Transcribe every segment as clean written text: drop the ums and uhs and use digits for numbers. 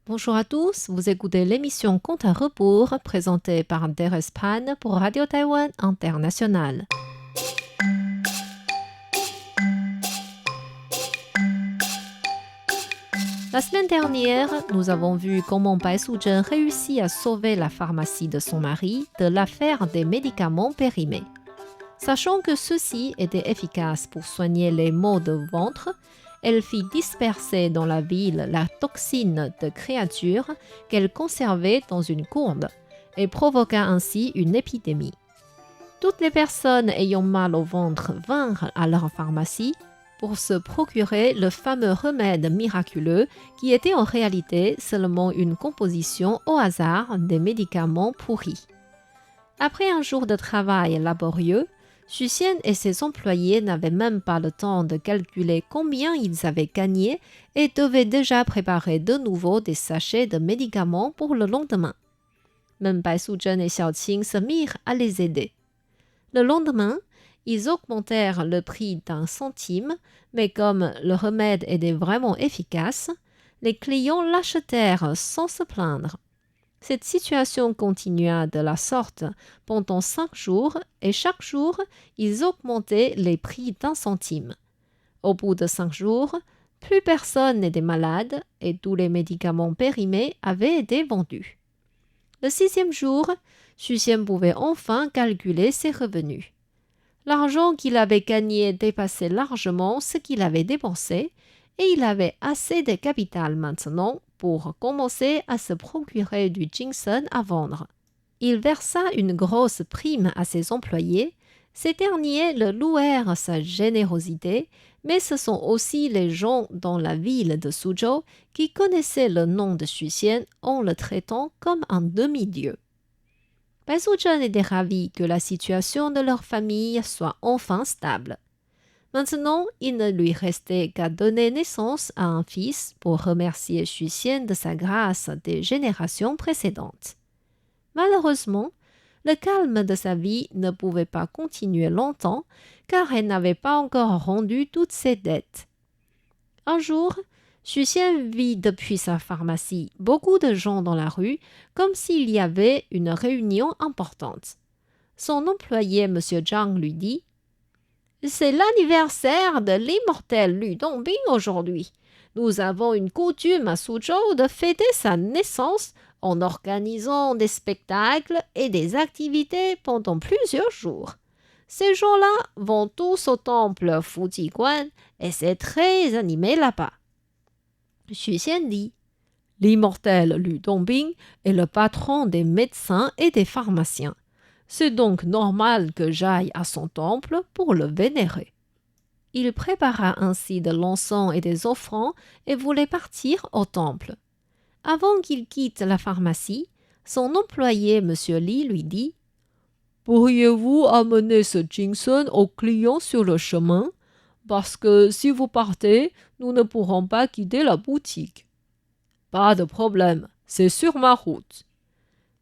Bonjour à tous, vous écoutez l'émission Compte à rebours présentée par Deres Pan pour Radio Taïwan International. La semaine dernière, nous avons vu comment Bai Suzhen réussit à sauver la pharmacie de son mari de l'affaire des médicaments périmés. Sachant que ceux-ci étaient efficaces pour soigner les maux de ventre, elle fit disperser dans la ville la toxine de créature qu'elle conservait dans une gourde et provoqua ainsi une épidémie. Toutes les personnes ayant mal au ventre vinrent à leur pharmacie pour se procurer le fameux remède miraculeux qui était en réalité seulement une composition au hasard des médicaments pourris. Après un jour de travail laborieux, Xu Xian et ses employés n'avaient même pas le temps de calculer combien ils avaient gagné et devaient déjà préparer de nouveau des sachets de médicaments pour le lendemain. Même Bai Suzhen et Xiao Qing se mirent à les aider. Le lendemain, ils augmentèrent le prix d'1 centime, mais comme le remède était vraiment efficace, les clients l'achetèrent sans se plaindre. Cette situation continua de la sorte pendant 5 jours et chaque jour, ils augmentaient les prix d'1 centime. Au bout de 5 jours, plus personne n'était malade et tous les médicaments périmés avaient été vendus. Le 6e jour, Xu Xian pouvait enfin calculer ses revenus. L'argent qu'il avait gagné dépassait largement ce qu'il avait dépensé et il avait assez de capital maintenant pour commencer à se procurer du ginseng à vendre. Il versa une grosse prime à ses employés. Ces derniers le louèrent sa générosité, mais ce sont aussi les gens dans la ville de Suzhou qui connaissaient le nom de Xu Xian en le traitant comme un demi-dieu. Bai Suzhen était ravi que la situation de leur famille soit enfin stable. Maintenant, il ne lui restait qu'à donner naissance à un fils pour remercier Xu Xian de sa grâce des générations précédentes. Malheureusement, le calme de sa vie ne pouvait pas continuer longtemps car elle n'avait pas encore rendu toutes ses dettes. Un jour, Xu Xian vit depuis sa pharmacie beaucoup de gens dans la rue comme s'il y avait une réunion importante. Son employé M. Zhang lui dit « C'est l'anniversaire de l'immortel Lu Dongbing aujourd'hui. Nous avons une coutume à Suzhou de fêter sa naissance en organisant des spectacles et des activités pendant plusieurs jours. Ces gens-là vont tous au temple Fujiguan et c'est très animé là-bas. » Xu Xian dit « L'immortel Lu Dongbing est le patron des médecins et des pharmaciens. C'est donc normal que j'aille à son temple pour le vénérer. » Il prépara ainsi de l'encens et des offrandes et voulait partir au temple. Avant qu'il quitte la pharmacie, son employé M. Li lui dit « Pourriez-vous amener ce ginseng aux clients sur le chemin? Parce que si vous partez, nous ne pourrons pas quitter la boutique. » « Pas de problème, c'est sur ma route. »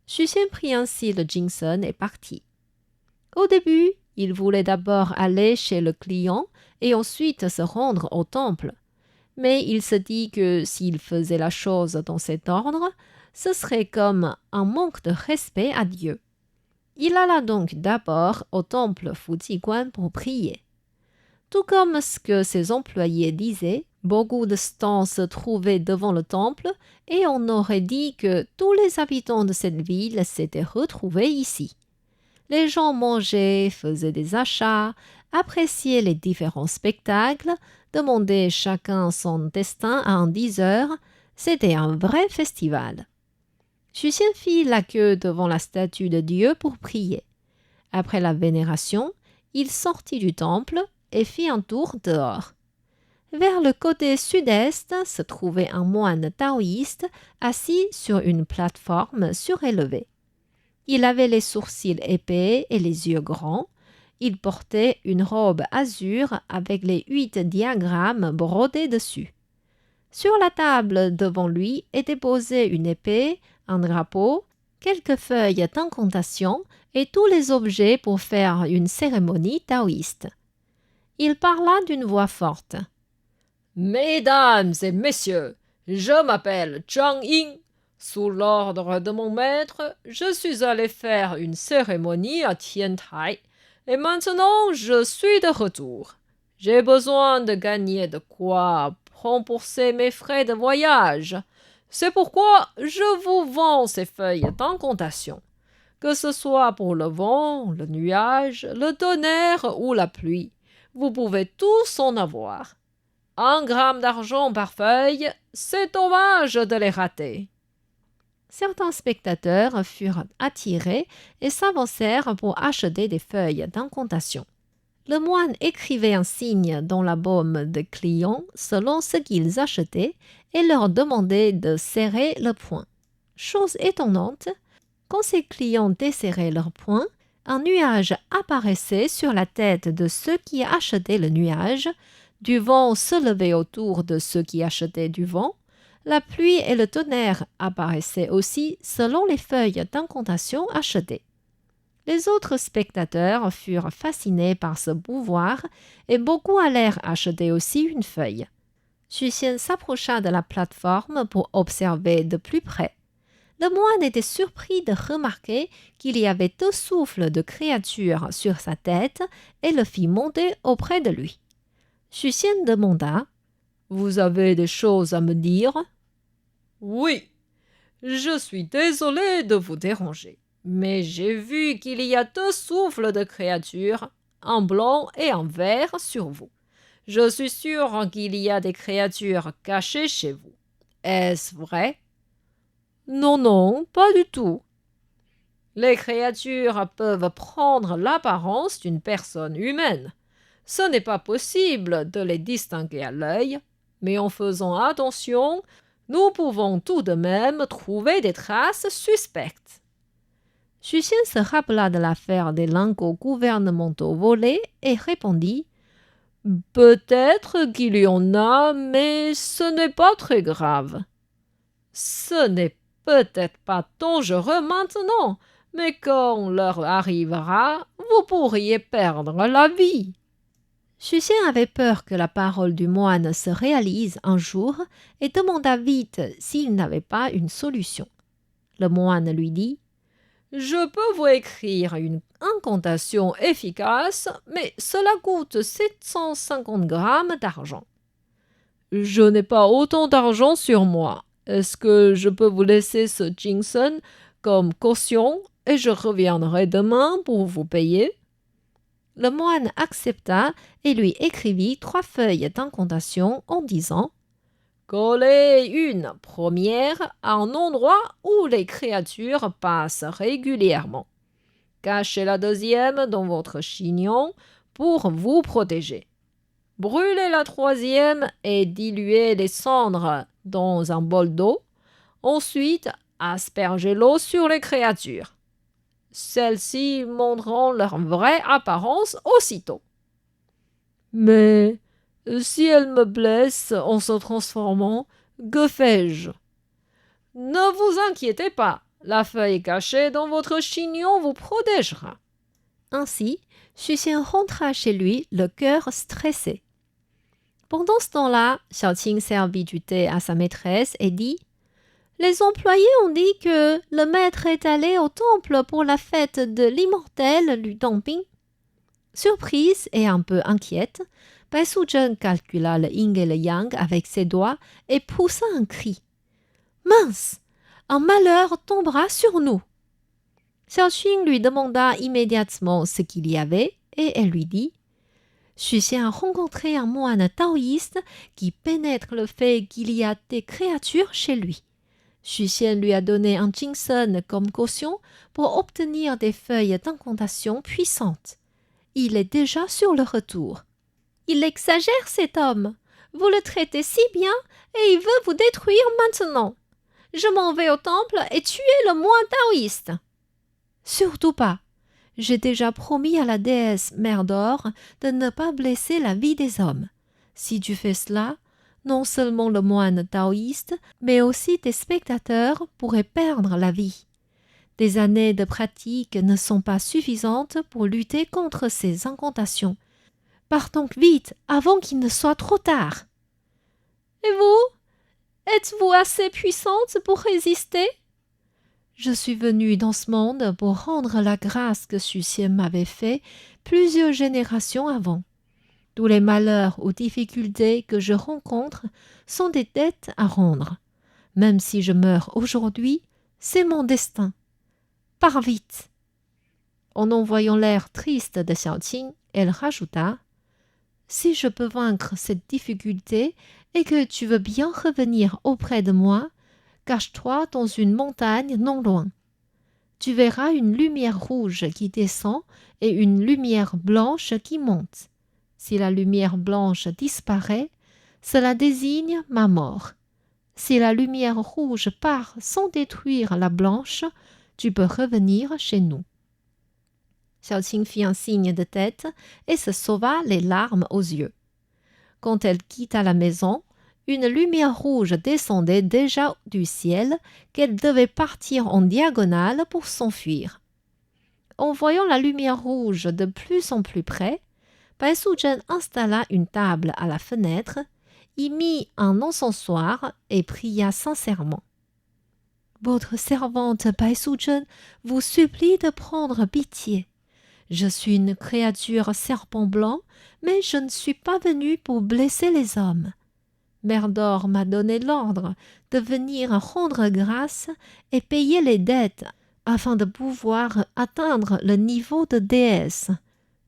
Xu Xian prit ainsi le ginseng et partit. Au début, il voulait d'abord aller chez le client et ensuite se rendre au temple. Mais il se dit que s'il faisait la chose dans cet ordre, ce serait comme un manque de respect à Dieu. Il alla donc d'abord au temple Fujiguan pour prier. Tout comme ce que ses employés disaient, beaucoup de stands se trouvaient devant le temple et on aurait dit que tous les habitants de cette ville s'étaient retrouvés ici. Les gens mangeaient, faisaient des achats, appréciaient les différents spectacles, demandaient chacun son destin à un diseur. C'était un vrai festival. Xu Xian fit la queue devant la statue de Dieu pour prier. Après la vénération, il sortit du temple et fit un tour dehors. Vers le côté sud-est se trouvait un moine taoïste assis sur une plateforme surélevée. Il avait les sourcils épais et les yeux grands. Il portait une robe azur avec les 8 diagrammes brodés dessus. Sur la table devant lui était posée une épée, un drapeau, quelques feuilles d'incantation et tous les objets pour faire une cérémonie taoïste. Il parla d'une voix forte. « Mesdames et messieurs, Je m'appelle Zhang Ying. Sous l'ordre de mon maître, je suis allé faire une cérémonie à Tiantai et maintenant je suis de retour. J'ai besoin de gagner de quoi rembourser mes frais de voyage. C'est pourquoi je vous vends ces feuilles d'incantation. Que ce soit pour le vent, le nuage, le tonnerre ou la pluie, vous pouvez tous en avoir. 1 gramme d'argent par feuille, c'est dommage de les rater. Certains spectateurs furent attirés et s'avancèrent pour acheter des feuilles d'incantation. Le moine écrivait un signe dans la baume des clients selon ce qu'ils achetaient et leur demandait de serrer le poing. Chose étonnante, quand ces clients desserraient leurs poings, un nuage apparaissait sur la tête de ceux qui achetaient le nuage, du vent se levait autour de ceux qui achetaient du vent, la pluie et le tonnerre apparaissaient aussi selon les feuilles d'incantation achetées. Les autres spectateurs furent fascinés par ce pouvoir et beaucoup allèrent acheter aussi une feuille. Xu Xian s'approcha de la plateforme pour observer de plus près. Le moine était surpris de remarquer qu'il y avait 2 souffles de créatures sur sa tête et le fit monter auprès de lui. Xu Xian demanda « Vous avez des choses à me dire ?»« Oui, je suis désolé de vous déranger, mais j'ai vu qu'il y a 2 souffles de créatures, un blanc et un vert sur vous. Je suis sûr qu'il y a des créatures cachées chez vous. Est-ce vrai ? » Non, non, pas du tout. Les créatures peuvent prendre l'apparence d'une personne humaine. Ce n'est pas possible de les distinguer à l'œil, mais en faisant attention, nous pouvons tout de même trouver des traces suspectes. Xu Xian se rappela de l'affaire des lingots gouvernementaux volés et répondit « Peut-être qu'il y en a, mais ce n'est pas très grave. » « Ce n'est peut-être pas dangereux maintenant, mais quand l'heure arrivera, vous pourriez perdre la vie. » Xu Xian avait peur que la parole du moine se réalise un jour et demanda vite s'il n'avait pas une solution. Le moine lui dit « Je peux vous écrire une incantation efficace, mais cela coûte 750 grammes d'argent. »« Je n'ai pas autant d'argent sur moi. Est-ce que je peux vous laisser ce ginseng comme caution et je reviendrai demain pour vous payer ?» Le moine accepta et lui écrivit 3 feuilles d'incantation en disant « Collez une première à un endroit où les créatures passent régulièrement. Cachez la deuxième dans votre chignon pour vous protéger. Brûlez la troisième et diluez les cendres dans un bol d'eau. Ensuite, aspergez l'eau sur les créatures. Celles-ci montreront leur vraie apparence aussitôt. »« Mais si elles me blessent en se transformant, que fais-je ? » ?»« Ne vous inquiétez pas, la feuille cachée dans votre chignon vous protégera. » Ainsi, Xu Xian rentra chez lui, le cœur stressé. Pendant ce temps-là, Xiaoqing servit du thé à sa maîtresse et dit « Les employés ont dit que le maître est allé au temple pour la fête de l'immortel Lu Dongbing. » Surprise et un peu inquiète, Bai Suzhen calcula le yin et le yang avec ses doigts et poussa un cri. « Mince, un malheur tombera sur nous !» Xiaoqing lui demanda immédiatement ce qu'il y avait et elle lui dit « Xu Xian a rencontré un moine taoïste qui pénètre le fait qu'il y a des créatures chez lui. Xu Xian lui a donné un ginseng comme caution pour obtenir des feuilles d'incantation puissantes. Il est déjà sur le retour. Il exagère cet homme. Vous le traitez si bien et il veut vous détruire maintenant. Je m'en vais au temple et tuer le moine taoïste. » Surtout pas. J'ai déjà promis à la déesse Mère d'Or de ne pas blesser la vie des hommes. Si tu fais cela, non seulement le moine taoïste, mais aussi tes spectateurs pourraient perdre la vie. Des années de pratique ne sont pas suffisantes pour lutter contre ces incantations. Pars donc vite avant qu'il ne soit trop tard. Et vous ? Êtes-vous assez puissante pour résister? Je suis venue dans ce monde pour rendre la grâce que Xuxian m'avait fait plusieurs générations avant. Tous les malheurs ou difficultés que je rencontre sont des dettes à rendre. Même si je meurs aujourd'hui, c'est mon destin. Pars vite. En envoyant l'air triste de Xiaoqing, elle rajouta « Si je peux vaincre cette difficulté et que tu veux bien revenir auprès de moi, cache-toi dans une montagne non loin. Tu verras une lumière rouge qui descend et une lumière blanche qui monte. Si la lumière blanche disparaît, cela désigne ma mort. Si la lumière rouge part sans détruire la blanche, tu peux revenir chez nous. » Xiaoqing fit un signe de tête et se sauva les larmes aux yeux. Quand elle quitta la maison, une lumière rouge descendait déjà du ciel qu'elle devait partir en diagonale pour s'enfuir. En voyant la lumière rouge de plus en plus près, Bai Suzhen installa une table à la fenêtre, y mit un encensoir et pria sincèrement. « Votre servante Bai Suzhen vous supplie de prendre pitié. Je suis une créature serpent blanc, mais je ne suis pas venue pour blesser les hommes. Mère d'Or m'a donné l'ordre de venir rendre grâce et payer les dettes afin de pouvoir atteindre le niveau de déesse.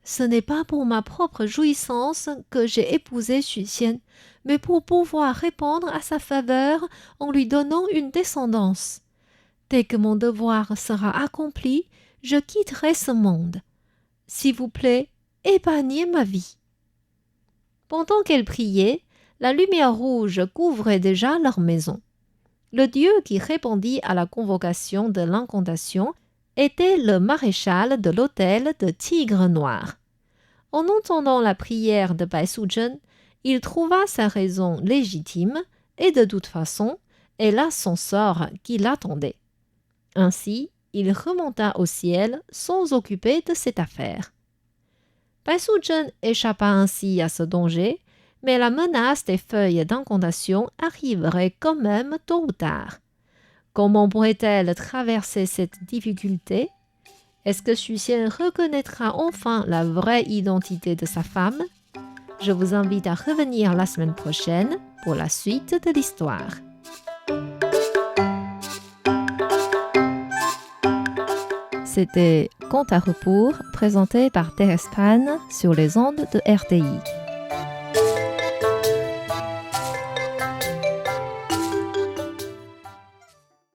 Ce n'est pas pour ma propre jouissance que j'ai épousé Xuxian, mais pour pouvoir répondre à sa faveur en lui donnant une descendance. Dès que mon devoir sera accompli, je quitterai ce monde. S'il vous plaît, épargnez ma vie. » Pendant qu'elle priait, la lumière rouge couvrait déjà leur maison. Le dieu qui répondit à la convocation de l'incantation était le maréchal de l'hôtel de Tigre Noir. En entendant la prière de Bai Suzhen, il trouva sa raison légitime et de toute façon, elle a son sort qui l'attendait. Ainsi, il remonta au ciel sans s'occuper de cette affaire. Bai Suzhen échappa ainsi à ce danger, mais la menace des feuilles d'incantation arriverait quand même tôt ou tard. Comment pourrait-elle traverser cette difficulté? Est-ce que Xuxian reconnaîtra enfin la vraie identité de sa femme? Je vous invite à revenir la semaine prochaine pour la suite de l'histoire. C'était Conte à rebours présenté par Thérèse Pan sur les ondes de RTI.